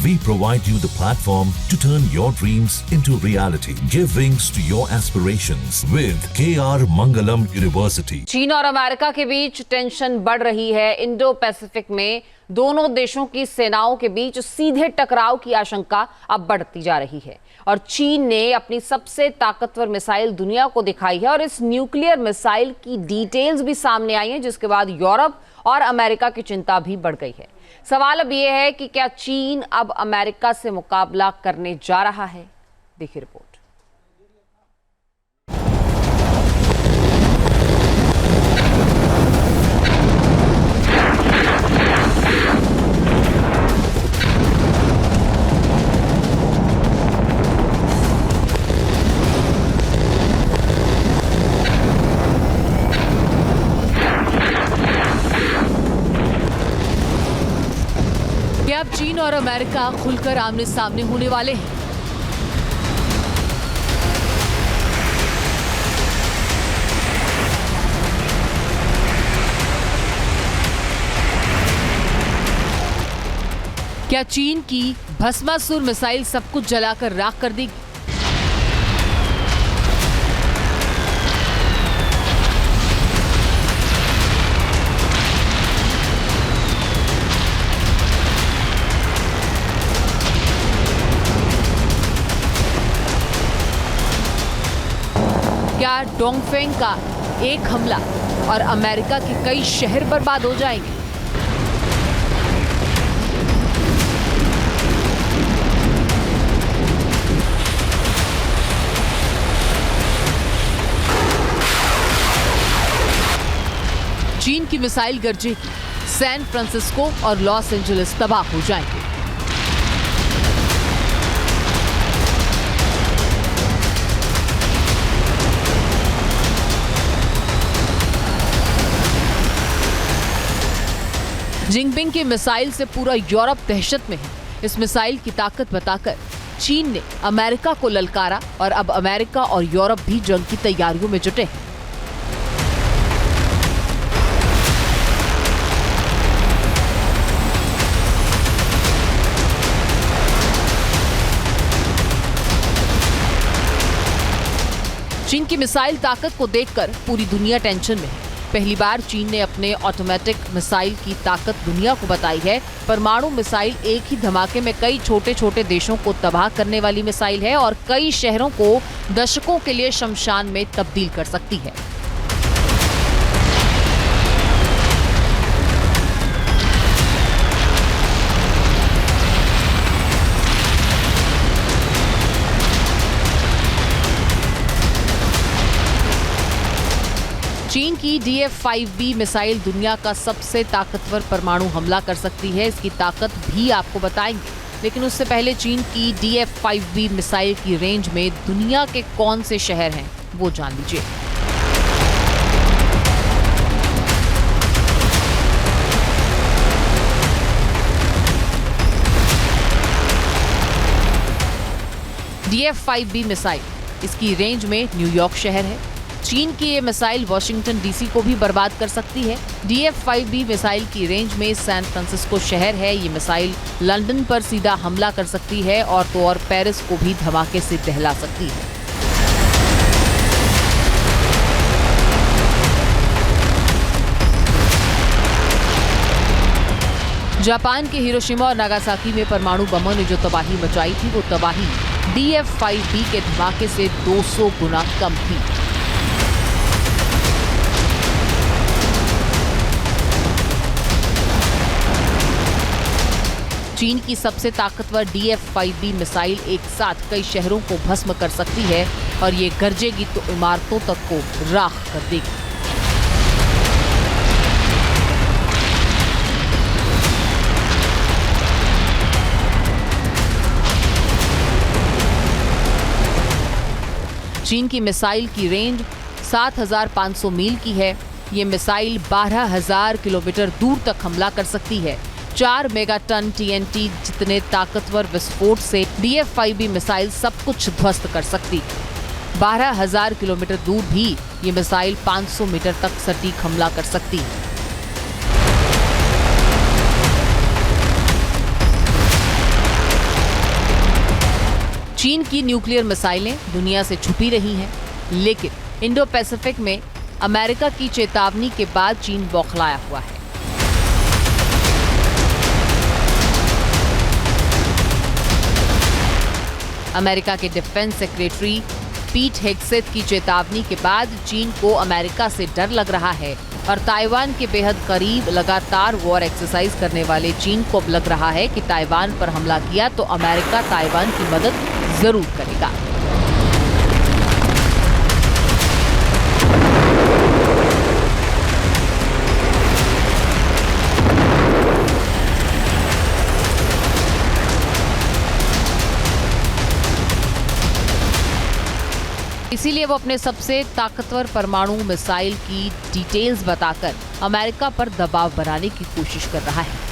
We provide you the platform to turn your dreams into reality. Give wings to your aspirations with KR Mangalam University. चीन और America के बीच tension बढ़ रही है। Indo Pacific में दोनों देशों की सेनाओं के बीच सीधे टकराव की आशंका अब बढ़ती जा रही है और चीन ने अपनी सबसे ताकतवर मिसाइल दुनिया को दिखाई है और इस न्यूक्लियर मिसाइल की डिटेल्स भी सामने आई हैं, जिसके बाद यूरोप और अमेरिका की चिंता भी बढ़ गई है। सवाल अब यह है कि क्या चीन अब अमेरिका से मुकाबला करने जा रहा है? देखिए रिपोर्ट। अब चीन और अमेरिका खुलकर आमने सामने होने वाले हैं। क्या चीन की भस्मासुर मिसाइल सब कुछ जलाकर राख कर देगी? क्या डोंगफेंग का एक हमला और अमेरिका के कई शहर बर्बाद हो जाएंगे? चीन की मिसाइल गरजेगी, सैन फ्रांसिस्को और लॉस एंजलिस तबाह हो जाएंगे। जिनपिंग की मिसाइल से पूरा यूरोप दहशत में है। इस मिसाइल की ताकत बताकर चीन ने अमेरिका को ललकारा और अब अमेरिका और यूरोप भी जंग की तैयारियों में जुटे हैं। चीन की मिसाइल ताकत को देखकर पूरी दुनिया टेंशन में है। पहली बार चीन ने अपने ऑटोमेटिक मिसाइल की ताकत दुनिया को बताई है। परमाणु मिसाइल एक ही धमाके में कई छोटे छोटे देशों को तबाह करने वाली मिसाइल है और कई शहरों को दशकों के लिए शमशान में तब्दील कर सकती है। चीन की DF-5B मिसाइल दुनिया का सबसे ताकतवर परमाणु हमला कर सकती है। इसकी ताकत भी आपको बताएंगे, लेकिन उससे पहले चीन की DF-5B मिसाइल की रेंज में दुनिया के कौन से शहर हैं वो जान लीजिए। DF-5B मिसाइल, इसकी रेंज में न्यूयॉर्क शहर है। चीन की ये मिसाइल वाशिंगटन DC को भी बर्बाद कर सकती है। DF-5B मिसाइल की रेंज में सैन फ्रांसिस्को शहर है। ये मिसाइल लंदन पर सीधा हमला कर सकती है और तो और पेरिस को भी धमाके से दहला सकती है। जापान के हिरोशिमा और नागासाकी में परमाणु बमों ने जो तबाही मचाई थी, वो तबाही DF-5B के धमाके से 200 गुना कम थी। चीन की सबसे ताकतवर DF-5B मिसाइल एक साथ कई शहरों को भस्म कर सकती है और ये गरजेगी तो इमारतों तक को राख कर देगी। चीन की मिसाइल की रेंज 7,500 मील की है। ये मिसाइल 12,000 किलोमीटर दूर तक हमला कर सकती है। 4 मेगाटन TNT जितने ताकतवर विस्फोट से DF-5B मिसाइल सब कुछ ध्वस्त कर सकती है। 12,000 किलोमीटर दूर भी ये मिसाइल 500 मीटर तक सटीक हमला कर सकती है। चीन की न्यूक्लियर मिसाइलें दुनिया से छुपी रही हैं, लेकिन इंडो पैसिफिक में अमेरिका की चेतावनी के बाद चीन बौखलाया हुआ है। अमेरिका के डिफेंस सेक्रेटरी पीट हेग्सेथ की चेतावनी के बाद चीन को अमेरिका से डर लग रहा है और ताइवान के बेहद करीब लगातार वॉर एक्सरसाइज करने वाले चीन को अब लग रहा है कि ताइवान पर हमला किया तो अमेरिका ताइवान की मदद जरूर करेगा। इसीलिए वो अपने सबसे ताकतवर परमाणु मिसाइल की डिटेल्स बताकर अमेरिका पर दबाव बनाने की कोशिश कर रहा है।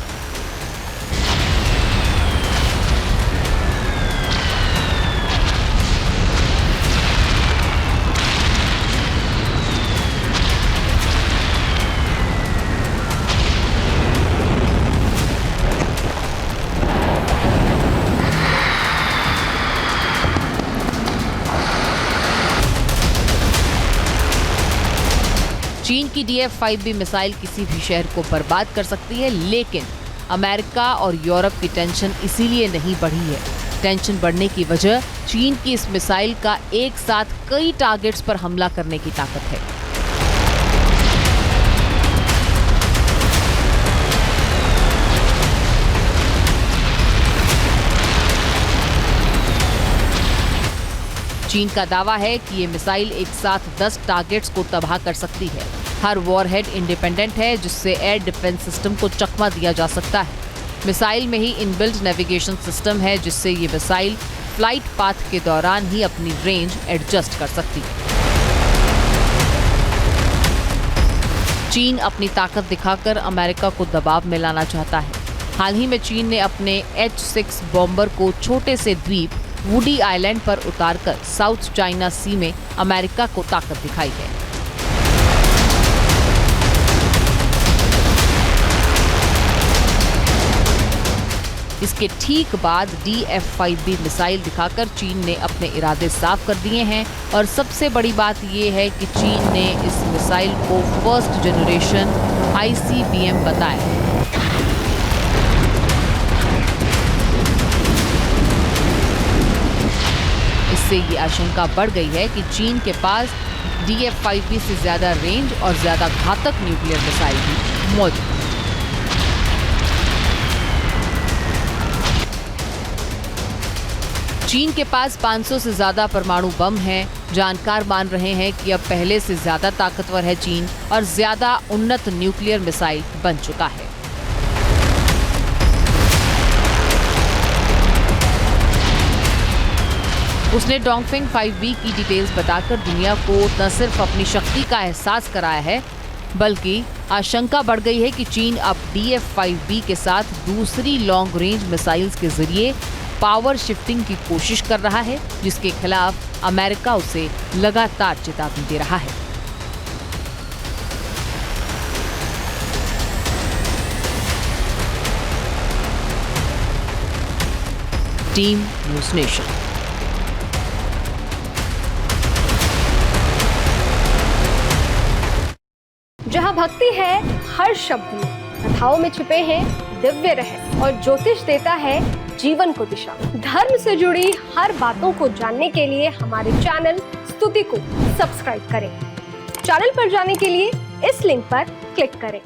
चीन की DF-5B मिसाइल किसी भी शहर को बर्बाद कर सकती है, लेकिन अमेरिका और यूरोप की टेंशन इसीलिए नहीं बढ़ी है। टेंशन बढ़ने की वजह चीन की इस मिसाइल का एक साथ कई टारगेट्स पर हमला करने की ताकत है। चीन का दावा है कि ये मिसाइल एक साथ 10 टारगेट्स को तबाह कर सकती है। हर वॉरहेड इंडिपेंडेंट है, जिससे एयर डिफेंस सिस्टम को चकमा दिया जा सकता है। मिसाइल में ही इनबिल्ट नेविगेशन सिस्टम है, जिससे ये मिसाइल फ्लाइट पाथ के दौरान ही अपनी रेंज एडजस्ट कर सकती है। चीन अपनी ताकत दिखाकर अमेरिका को दबाव में लाना चाहता है। हाल ही में चीन ने अपने H-6 बॉम्बर को छोटे से द्वीप वुडी आइलैंड पर उतारकर साउथ चाइना सी में अमेरिका को ताकत दिखाई है। इसके ठीक बाद DF-5B मिसाइल दिखाकर चीन ने अपने इरादे साफ कर दिए हैं और सबसे बड़ी बात यह है कि चीन ने इस मिसाइल को फर्स्ट जनरेशन ICBM बताया है। इससे ये आशंका बढ़ गई है कि चीन के पास DF-5B से ज्यादा रेंज और ज्यादा घातक न्यूक्लियर मिसाइल भी मौजूद है। चीन के पास 500 से ज्यादा परमाणु बम हैं। जानकार मान रहे हैं कि अब पहले से ज्यादा ताकतवर है चीन और ज्यादा उन्नत न्यूक्लियर मिसाइल बन चुका है। उसने डोंगफेंग 5B की डिटेल्स बताकर दुनिया को न सिर्फ अपनी शक्ति का एहसास कराया है, बल्कि आशंका बढ़ गई है कि चीन अब DF-5B के साथ दूसरी लॉन्ग रेंज मिसाइल्स के जरिए पावर शिफ्टिंग की कोशिश कर रहा है, जिसके खिलाफ अमेरिका उसे लगातार चेतावनी दे रहा है। Team news nation. जहाँ भक्ति है हर शब्द में, कथाओं में छिपे हैं दिव्य रहस्य और ज्योतिष देता है जीवन को दिशा। धर्म से जुड़ी हर बातों को जानने के लिए हमारे चैनल स्तुति को सब्सक्राइब करें। चैनल पर जाने के लिए इस लिंक पर क्लिक करें।